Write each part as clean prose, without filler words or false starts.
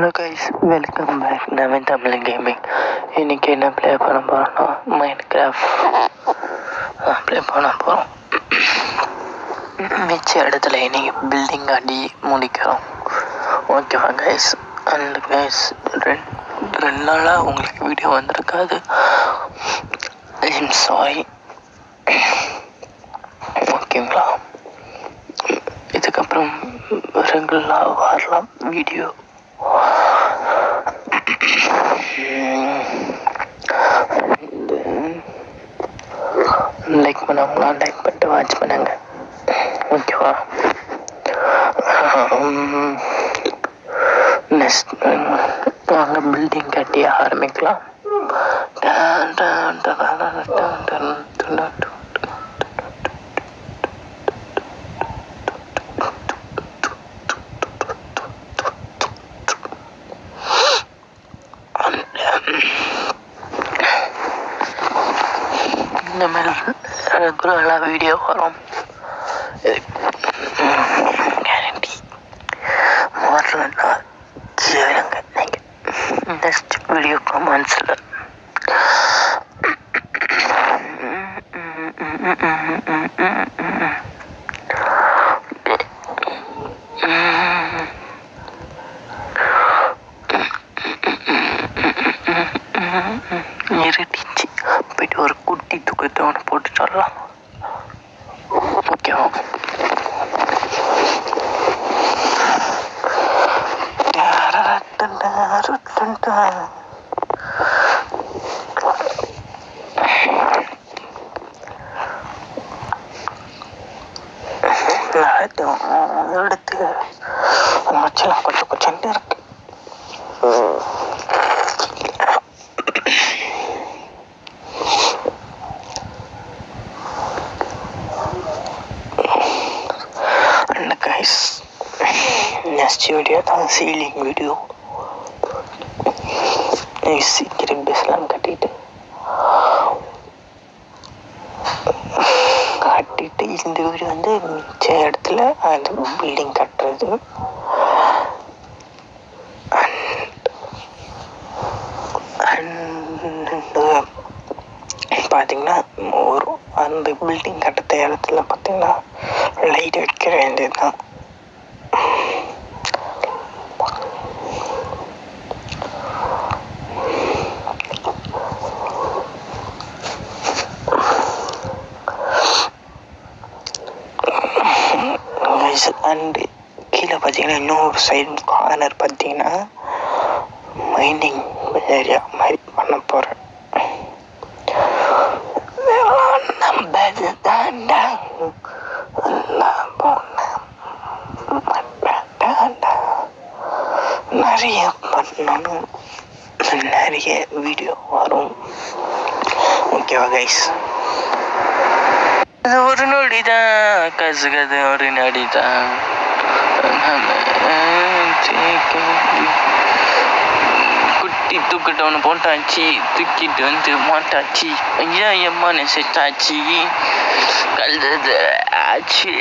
Hello guys, welcome back Naveen Tamil gaming. இன்றைக்கி என்ன play பண்ண போகிறோன்னா மைண்ட் கிராஃப்ட் ப்ளே பண்ண போகிறோம். மிச்ச இடத்துல இன்றைக்கி பில்டிங் அடி முடிக்கிறோம். ஓகேவா கைஸ்? அண்ட் கைஸ், ரெண்டு நாளாக உங்களுக்கு வீடியோ வந்திருக்காது. I'm sorry. ஓகேங்களா? இதுக்கப்புறம் ரெகுலராக வரலாம் வீடியோ. லைக் பண்ணவங்களா லைக் பண்ணிட்டு வாட்ச் பண்ணுங்க. ஓகேவா? நெக்ஸ்ட் வாங்க பில்டிங் கட்டி ஆரம்பிக்கலாம். இந்த மாதிரி ரெகுலராக வீடியோ வரும். கேரண்டி வரலன்னா செய்யுங்க. நீங்கள் நெக்ஸ்ட் வீடியோ கமெண்ட்ஸில் இருட்டிச்சு. போயிட்டு ஒரு குட்டி தூக்கத்தை ஒன்று போட்டு சொல்லலாம். ஓகேவா? எடுத்து மச்சலாம் கொஞ்சம் கொஞ்சம் இருக்கு. நெக்ஸ்ட் வீடியோ தான் சீலிங் வீடியோ. சீக்கிரம் பேசலாம். கட்டிட்டு இந்த வீடியோ வந்து மிச்ச இடத்துல அந்த பில்டிங் கட்டுறது. பார்த்தீங்கன்னா ஒரு அந்த பில்டிங் கட்டுற இடத்துல பார்த்தீங்கன்னா லைட் வைக்க வேண்டியது தான். அண்டு கீழே பார்த்தீங்கன்னா இன்னொரு சைடு கார்னர் பார்த்தீங்கன்னா மைனிங் ஏரியா மாதிரி பண்ண போகிறேன். நிறைய பண்ணணும், நிறைய வீடியோ வரும். ஓகேவா கைஸ்? ஒரு நொடி தான் கசுகது, ஒரு நொடி தான். குட்டி தூக்கிட்டு ஒன்று போட்டாச்சு, தூக்கிட்டு வந்து மாட்டாச்சு. ஐயா எம்மா நெசிட்டாச்சு, கல்றது ஆச்சு.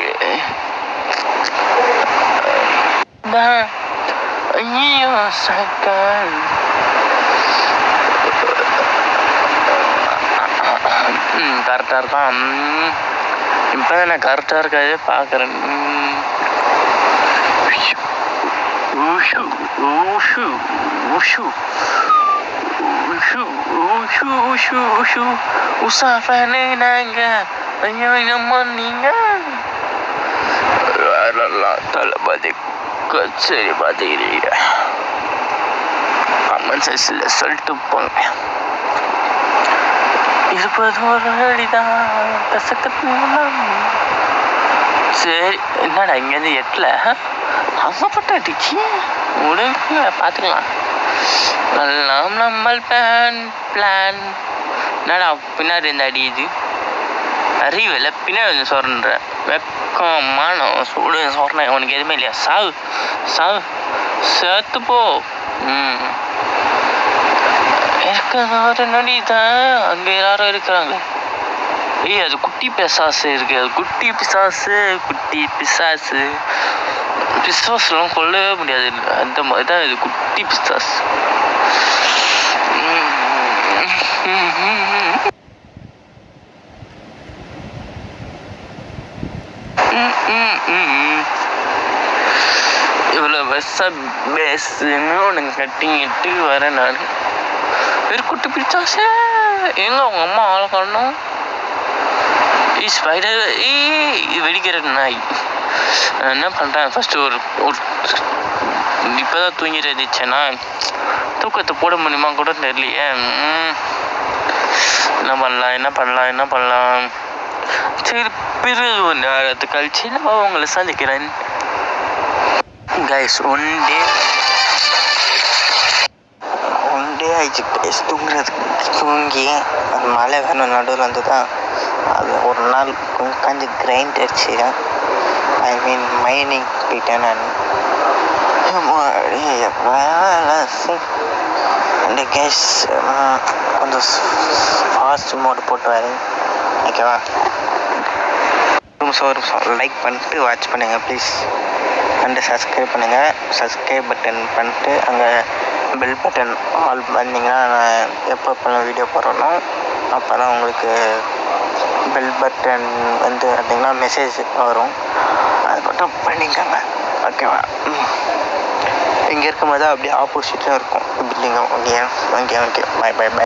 ஐயோ சக்கல் கரெக்டாக இருக்கான். இப்போ தான் நான் கரெக்டாக இருக்காது பார்க்குறேன். உஷா ஃபேனு நாங்கள். ஐயோ அம்மா நீங்கள் தளபதி சரி பார்த்துக்கிறீங்க. கமெண்ட் செக்ஷனில் சொல்லிட்டு போங்க. இருப்பது ஒரு அடிதான் கசக்கத்து. சரி, என்னடா இங்கேருந்து எட்டில் அங்கப்பட்ட அடிச்சு உடனே பார்த்துக்கலாம். எல்லாம் நம்மள் பிளான். என்னடா பின்னாடி இந்த அடியுது? அறிவில்லை, பின்னாடி வந்து சொல்ற வெக்கமான சூடு சொல்றேன். உனக்கு எதுவுமே இல்லையா? சாவு சாவு சேர்த்து போ. இருக்கிறது ஒரு நொடி தான். அங்கே யாரும் இருக்கிறாங்க. ஏய், அது குட்டி பிசாசு இருக்கு. அது குட்டி பிசாசு பிஸ்வாஸ்லாம் கொல்லவே முடியாது. அந்த மாதிரி தான் இது, குட்டி பிஸ்வாஸ். இவ்வளோ பேஸ்ன்னு ஒன்று கட்டிங்கிட்டு வரேன் நான். ஒரு குட்டி பிச்சாசே எங்க அவங்க அம்மா ஆளை காணும். ஸ்பைடர் இது வெடிக்கிற நாய். நான் என்ன பண்ணுறேன், ஃபஸ்ட்டு ஒரு இப்போ தான் தூங்கிட்டு இருந்துச்சேன்னா தூக்கத்தை போட முடியுமா கூட தெரியலையே. என்ன பண்ணலாம் சரி, பிறகு ஒரு நேரத்து கழிச்சு நான் உங்களை சந்திக்கிறேன் கைஸ். ஒன் டே ஆயிடுச்சு கைஸ் தூங்கி அது மழை வேணும் நடுவில் வந்து தான் அது ஒரு நாள் கொஞ்சம் கிரைண்ட் அடிச்சு, ஐ மீன் மைனிங் போயிட்டேன் நான். இந்த கேஸ் கொஞ்சம் ஃபாஸ்ட் மோடு போட்டு வரேன், ஓகேவா? ஒரு நிமிஷம் லைக் பண்ணிட்டு வாட்ச் பண்ணுங்கள் ப்ளீஸ். அண்டு சப்ஸ்கிரைப் பட்டன் பண்ணிட்டு அங்கே பெல் பட்டன் ஆல் பண்ணிங்கன்னா நான் எப்போ வீடியோ போடுறேனோ அப்போல்லாம் உங்களுக்கு பெல் பட்டன் வந்து பார்த்தீங்கன்னா மெசேஜ் வரும், அது மட்டும் பண்ணிக்கோங்க, ஓகேவா? இங்கே இருக்கும்போது அப்படியே ஆப்போசிட்டாக இருக்கும் பில்டிங்கும். Okay bye.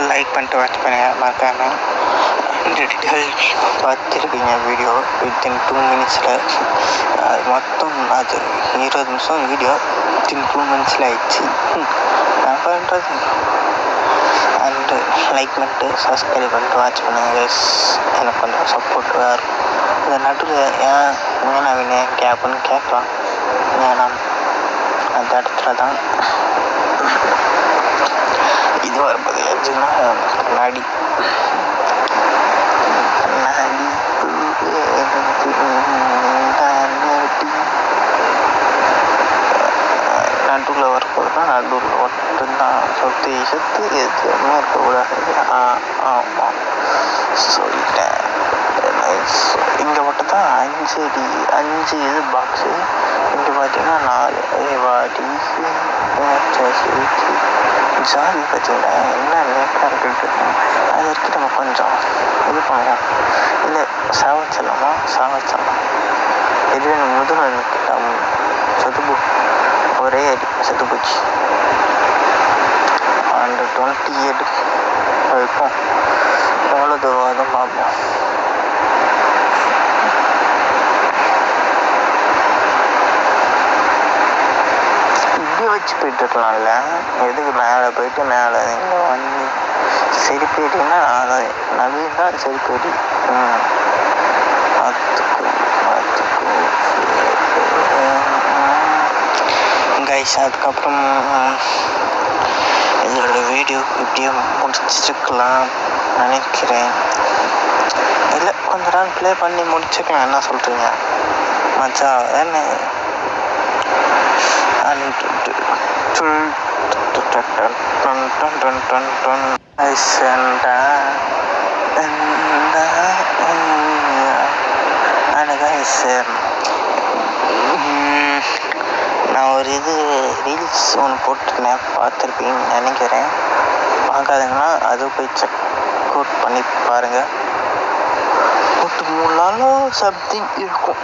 லைக் பண்ணிட்டு வாட்ச் பண்ணுங்கள் மறக்காமல். டீட்டெயில் பார்த்துருக்கீங்க வீடியோ வித்தின் 2 minutesல. மொத்தம் அது 20 நிமிஷம் வீடியோ வித்தின் 2 minutesல ஆயிடுச்சு. நான் பண்ணுறது அண்டு லைக் பண்ணிட்டு சப்ஸ்கிரைப் பண்ணிட்டு வாட்ச் பண்ணுங்கள் கைஸ். எனக்கு கொஞ்சம் சப்போர்ட்டாக இருக்கும். இந்த நடுவில் ஏன் நவீன கேப்னு கேட்கலாம், ஏன்னா அந்த இடத்துல தான் இது வரும்போது எதுனா கண்ணாடி நடுவில் வரப்போதுன்னா நடுவில் மட்டும்தான் சுற்றி எதுவுமே இருக்கக்கூடாது. ஆமாம் சொல்லிட்டேன். இங்கே மட்டும் தான் 5 இது பாக்ஸு. இங்கே பார்த்தீங்கன்னா 4 வாடி ஜாலி. பார்த்தீங்கன்னா என்ன லேட்டாக இருக்குது. அது வரைக்கும் நம்ம கொஞ்சம் இது பண்ணுவோம். இல்லை சாவச்சிடலாம். இதுவே நம்ம முதுகு செத்துப்போ ஒரே அடி செத்து போச்சு. அந்த 28 வைப்போம். எவ்வளோ தூரம் பார்ப்போம். இப்படி வச்சு போயிட்டுருக்கலாம்ல. எதுக்கு மேலே போயிட்டு மேலே நீங்கள் வந்து சரி போயிட்டீங்கன்னா நவீன் தான் சரி போயிட்டு கைஸ். அதுக்கப்புறம் இதோட வீடியோ இப்படியே முடிச்சிருக்கலாம் நினைக்கிறேன். இல்லை கொஞ்ச நாள் ப்ளே பண்ணி முடிச்சுக்கலாம். என்ன சொல்கிறீங்க மச்சா? என்ன நான் ஒரு ரீல்ஸ் ஒன்று போட்டிருந்தேன், பார்த்துருப்பீங்கன்னு நினைக்கிறேன். பார்க்காதீங்கன்னா அது போய் செக் அவுட் பண்ணி பாருங்கள். ஒரு 3 நாளோ சம்திங் இருக்கும்.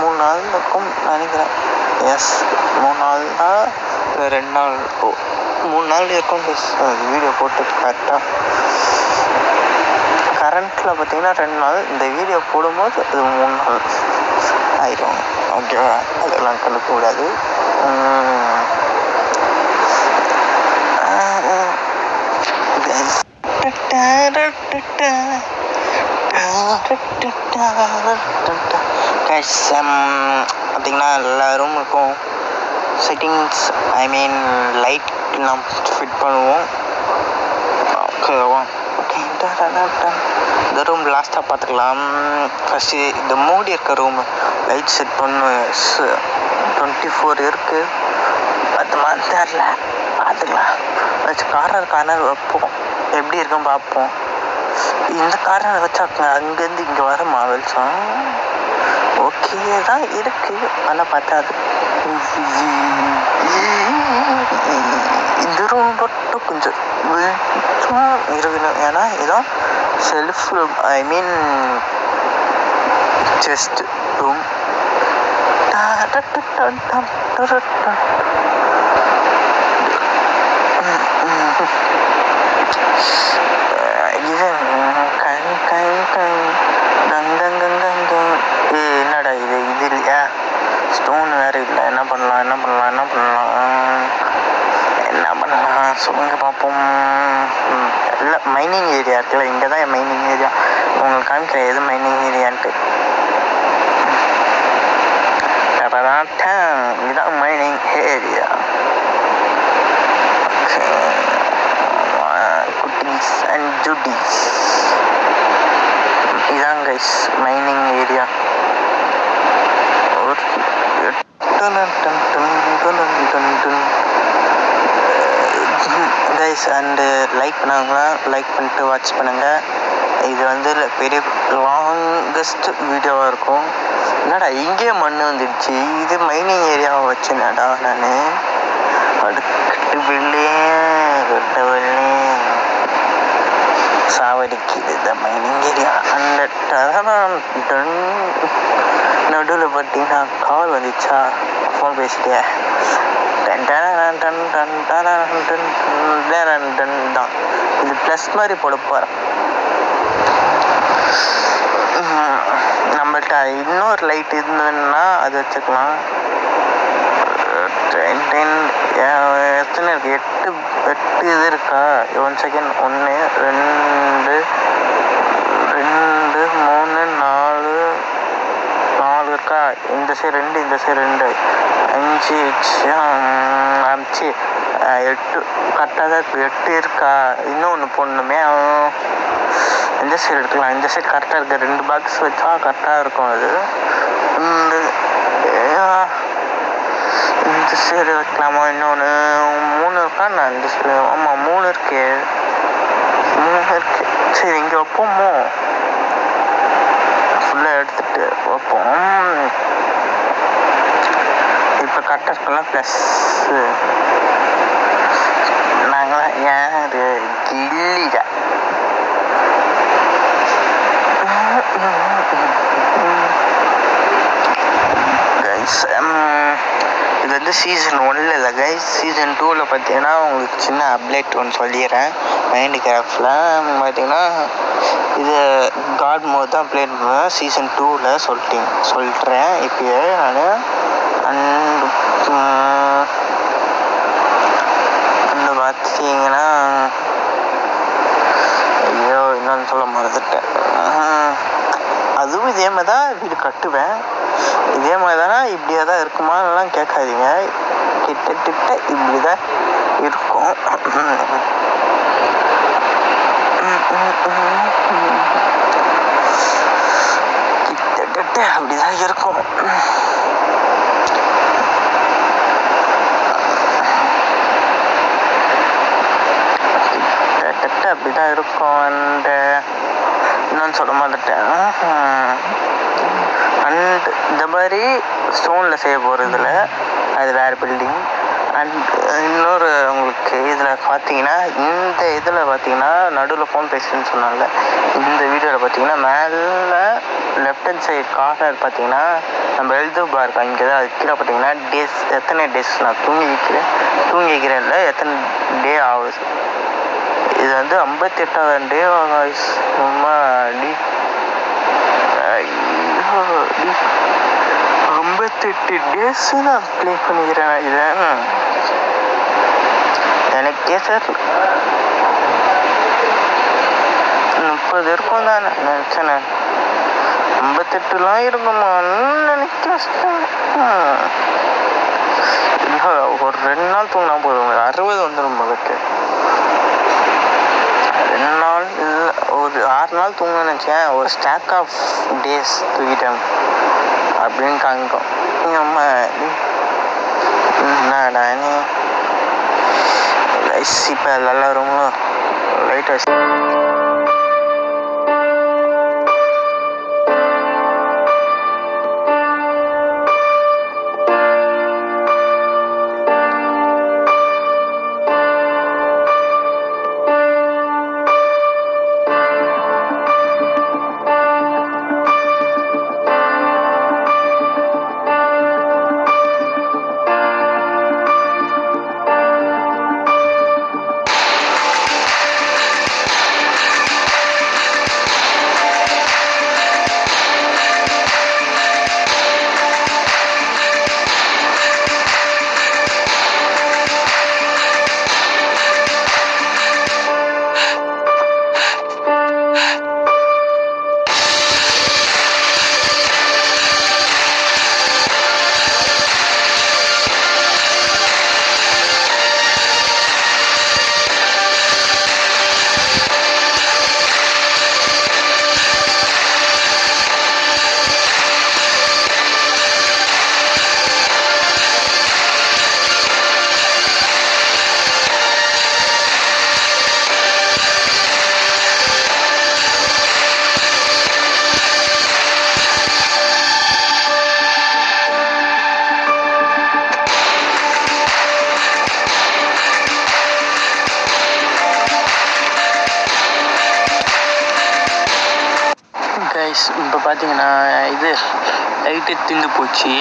3 நாள் இருக்கும் நினைக்கிறேன். எஸ் 3 நாள்னா 2 நாள் 3 நாள் இருக்கும். வீடியோ போட்டு கரெக்டாக கரண்ட்டில் பார்த்தீங்கன்னா 2 நாள். இந்த வீடியோ போடும்போது அது 3 நாள் ஆயிடும். ஓகேவா? அதெல்லாம் கண்டுக்கூடாது. பார்த்தீங்கன்னா எல்லா ரூமுக்கும் செட்டிங்ஸ் லைட் நம்ம ஃபிட் பண்ணுவோம். ஓகேவா? இந்த ரூம் லாஸ்ட்டாக பார்த்துக்கலாம். ஃபஸ்ட்டு இந்த மூடி இருக்க ரூம் லைட் செட் பண்ணுவேன். 24 இருக்குது. அது மாதிரி தெரில, பார்த்துக்கலாம். வச்சு கார்னர் வைப்போம். எப்படி இருக்குன்னு பார்ப்போம். இந்த கார்னர் வச்சா அங்கேருந்து இங்கே வர வெளிச்சம் ஓகே தான் இருக்குது. ஆனால் பார்த்தாது. இந்த ரூம் மட்டும் கொஞ்சம் இருக்கணும். ஏன்னா இதான் செல்ஃப் ரூம், செஸ்ட் ரூம். என்னடா இது இல்லையா? ஸ்டோன் வேறு இல்லை. என்ன பண்ணலாம் சொல்லுங்க பார்ப்போம். இல்லை மைனிங் ஏரியா இருக்குல்ல, இங்கே தான் மைனிங் ஏரியா. உங்களுக்கு காமிக்கிறேன் எது மைனிங் ஏரியான்ட்டு. இதுதான் மைனிங் ஏரியா. குட்டீஸ் அண்ட் ஜூட்டீஸ், இதான் guys mining area. Guys and like பண்ணாங்களா? லைக் பண்ணிட்டு வாட்ச் பண்ணுங்கள். இது வந்து பெரிய லாங்கஸ்ட் வீடியோவாக இருக்கும். என்னடா இங்கேயே மண் வந்துடுச்சு. இது மைனிங் ஏரியாவை வச்சுனடா நான் அடுக்கிட்டு சாவடிக்குது இந்த மைனிங் ஏரியா. அந்த நடுவில் பார்த்தீங்கன்னா கால் வந்துச்சா, ஃபோன் பேசிட்டே தான். இது ப்ளஸ் மாதிரி போட போகிறேன். நம்மள்கிட்ட இன்னொரு லைட் இருந்ததுன்னா அது வச்சுக்கலாம். எத்தனை இருக்கு? 8 இது இருக்கா? 1 செகண்ட். 1 2 3 4 இருக்கா? இந்த சைடு 2, இந்த சைடு 2, 5 8 கரெக்டாக தான் இருக்குது. 8 இருக்கா? இன்னும் ஒன்று போடணுமே. இந்த சைடு எடுக்கலாம். இந்த சைடு கரெக்டாக இருக்குது. 2 பாக்ஸ் வச்சா கரெக்டாக இருக்கும். அது இந்த சைடு வைக்கலாமா? இன்னொன்று 3 இருக்காண்ணா இந்த சைடு. ஆமாம் 3 இருக்கு. 3 இருக்கு. சரி இங்கே வைப்போமோ? ஃபுல்லாக எடுத்துகிட்டு வைப்போம். இப்போ கரெக்டாக இருக்கலாம். ப்ளஸ்ஸு நாங்களாம் யார் கில்லிடா. கைஸ் இது வந்து சீசன் 1 இல்லை கைஸ். சீசன் 2ல் பார்த்தீங்கன்னா உங்களுக்கு சின்ன அப்டேட் ஒன்று சொல்லிடுறேன். மைண்ட் கிராஃப்டில் பார்த்தீங்கன்னா இது காட் மோட் தான் ப்ளே பண்ணுவேன். சீசன் 2ல் சொல்லிட்டேன் இப்போயே நான். அண்டு பார்த்தீங்கன்னா ஐயோ இன்னொன்று சொல்ல மறந்துட்டேன். அதுவும் இதே மாதிரி தான் வீடு கட்டுவேன். இதே மாதிரி தானே இப்படியே தான் இருக்குமானெல்லாம் கேட்காதீங்க. கிட்டத்தட்ட இப்படி தான் இருக்கும். கிட்டத்தட்ட அப்படி தான் இருக்கும். கிட்டத்தட்ட அப்படி தான் இருக்கும். அண்டு இன்னொன்று சொல்ல மாட்டேன். அண்ட் இந்த மாதிரி ஸ்டோனில் செய்ய போகிறதுல அது வேறு பில்டிங். அண்ட் இன்னொரு உங்களுக்கு இதில் பார்த்தீங்கன்னா இந்த இதில் பார்த்தீங்கன்னா நடுவில் ஃபோன் பேசுகிறேன்னு சொன்னால இந்த வீடியோவில் பார்த்தீங்கன்னா மேலே லெஃப்ட் ஹேண்ட் சைடு கார்னர் பார்த்தீங்கன்னா நம்ம எழுது பார் இங்கே தான். அது கீழே பார்த்தீங்கன்னா டேஸ் எத்தனை டேஸ் நான் தூங்கிக்கிறேன் இல்லை எத்தனை டே ஆகுது. இது வந்து 58வது டே ரொம்ப அடி 58 டேஸ் நான் ப்ளே பண்ணிக்கிறேன். இதை எனக்கே சார் 30 இருக்கும் தான் நினச்சேன். 58லாம் இருக்குமான்னு நினைக்கிறேன். இல்லை ஒரு 2 நாள் தூங்கினா போதும் 60 வந்துடும் மகளுக்கு. 2 நாள் இல்லை ஒரு 6 நாள் தூங்கணும்னு நினச்சேன். ஒரு ஸ்டாக் ஆஃப் டேஸ் தூக்கிட்டேன் அப்படின்னு காமிக்கும். அம்மா என்னடா நீ லைஸ் இப்போ நல்லா ரூமும் லைட் வச்சு இப்போ பார்த்தீங்கன்னா இது லைட்டு திண்டு போச்சு.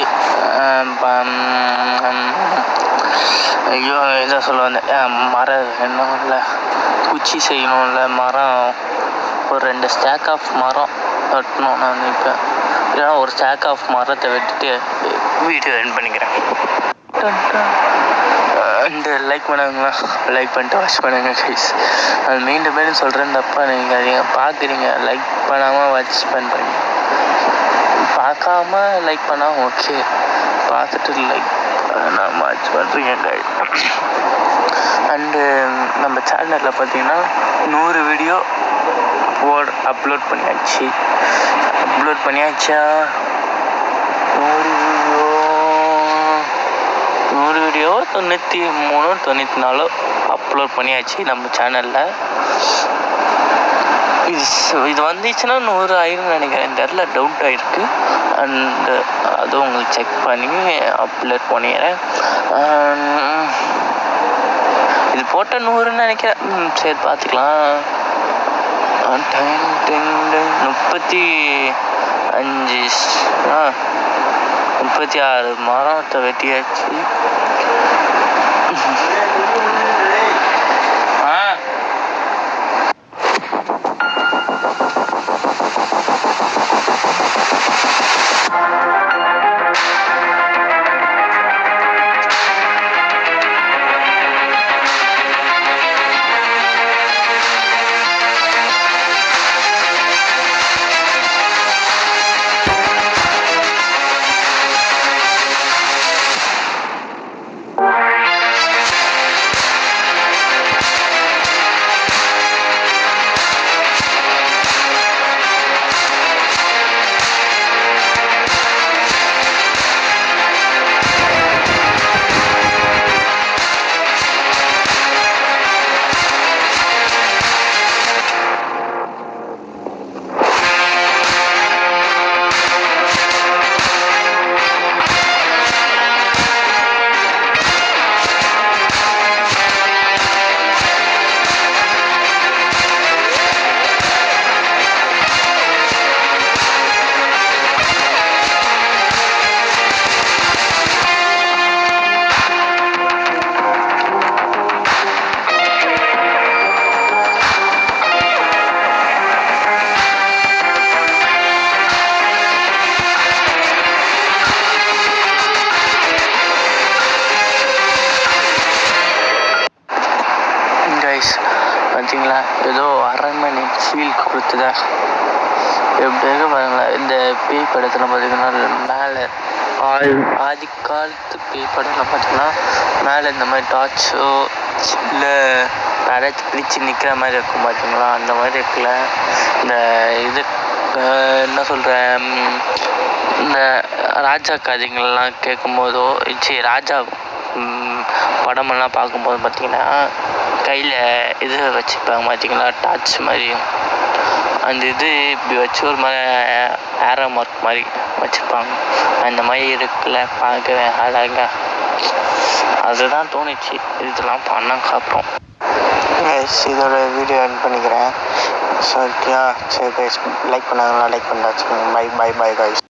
ஐயோ இதை சொல்ல வந்தேன். மரம் இன்னும் இல்லை குச்சி செய்யணும் இல்லை மரம் ஒரு 2 ஸ்டாக் ஆஃப் மரம் வெட்டணும். நான் இப்போ இல்லைனா ஒரு ஸ்டாக் ஆஃப் மரத்தை வெட்டிட்டு வீடியோ ரன் பண்ணிக்கிறேன். அண்டு லைக் பண்ணுங்களா, லைக் பண்ணிட்டு வாட்ச் பண்ணுங்க கைஸ். அது மீண்டும் மீண்டும் சொல்கிறேன் தப்பா நீங்கள் நீங்கள் பார்க்குறீங்க லைக் பண்ணாமல் வாட்ச் பண்ணுறீங்க. பார்க்காம லைக் பண்ணால் ஓகே, பார்த்துட்டு லைக் நான் வாட்ச் பண்ணுறீங்க கைஸ். அண்டு நம்ம சேனலில் பார்த்தீங்கன்னா 100 வீடியோ அப்லோட் பண்ணியாச்சு. 100 வீடியோ 100 வீடியோ 93 94 அப்லோட் பண்ணியாச்சு நம்ம சேனலில். இது வந்துச்சுன்னா 100 ஆயிரம் நினைக்கிறேன், தெரில, டவுட் ஆகிருக்கு. அண்டு அதுவும் உங்களுக்கு செக் பண்ணி அப்லோட் பண்ணிடுறேன். இது போட்டால் 100ன்னு நினைக்கிறேன். சரி பார்த்துக்கலாம். 36 மரத்தை வெட்டியாச்சு. பார்த்தீங்களா, ஏதோ அரண்மனை ஃபீல் கொடுத்துதா எப்படியாக பாருங்களேன். இந்த பேய் படத்தில் பார்த்தீங்கன்னா மேலே ஆதி காலத்து பேய் படத்தில் பார்த்தீங்கன்னா மேலே இந்த மாதிரி டார்ச்சோ இல்லை யாராச்சும் பிடிச்சி நிற்கிற மாதிரி இருக்கும் பார்த்தீங்களா, அந்த மாதிரி இருக்குல்ல. இந்த இது என்ன சொல்கிறேன், இந்த ராஜா கதைகள்லாம் கேட்கும்போதோ ராஜா படமெல்லாம் பார்க்கும்போது பார்த்திங்கன்னா கையில் இது வச்சுருப்பாங்க பார்த்தீங்களா, டார்ச் மாதிரி. அந்த இது இப்படி வச்சு ஒரு மாதிரி ஏரோ மார்க் மாதிரி வச்சுருப்பாங்க. அந்த மாதிரி இருக்குல்ல, பார்க்கவே அழகா. அதுதான் தோணுச்சு இதெல்லாம் பண்ண காப்போம். இதோட வீடியோ எண்ட் பண்ணிக்கிறேன். ஸோ ஓகேயா, சரி கைஸ், லைக் பண்ணாங்கன்னா லைக் பண்ணி வச்சுக்கோங்க. Bye bye bye guys.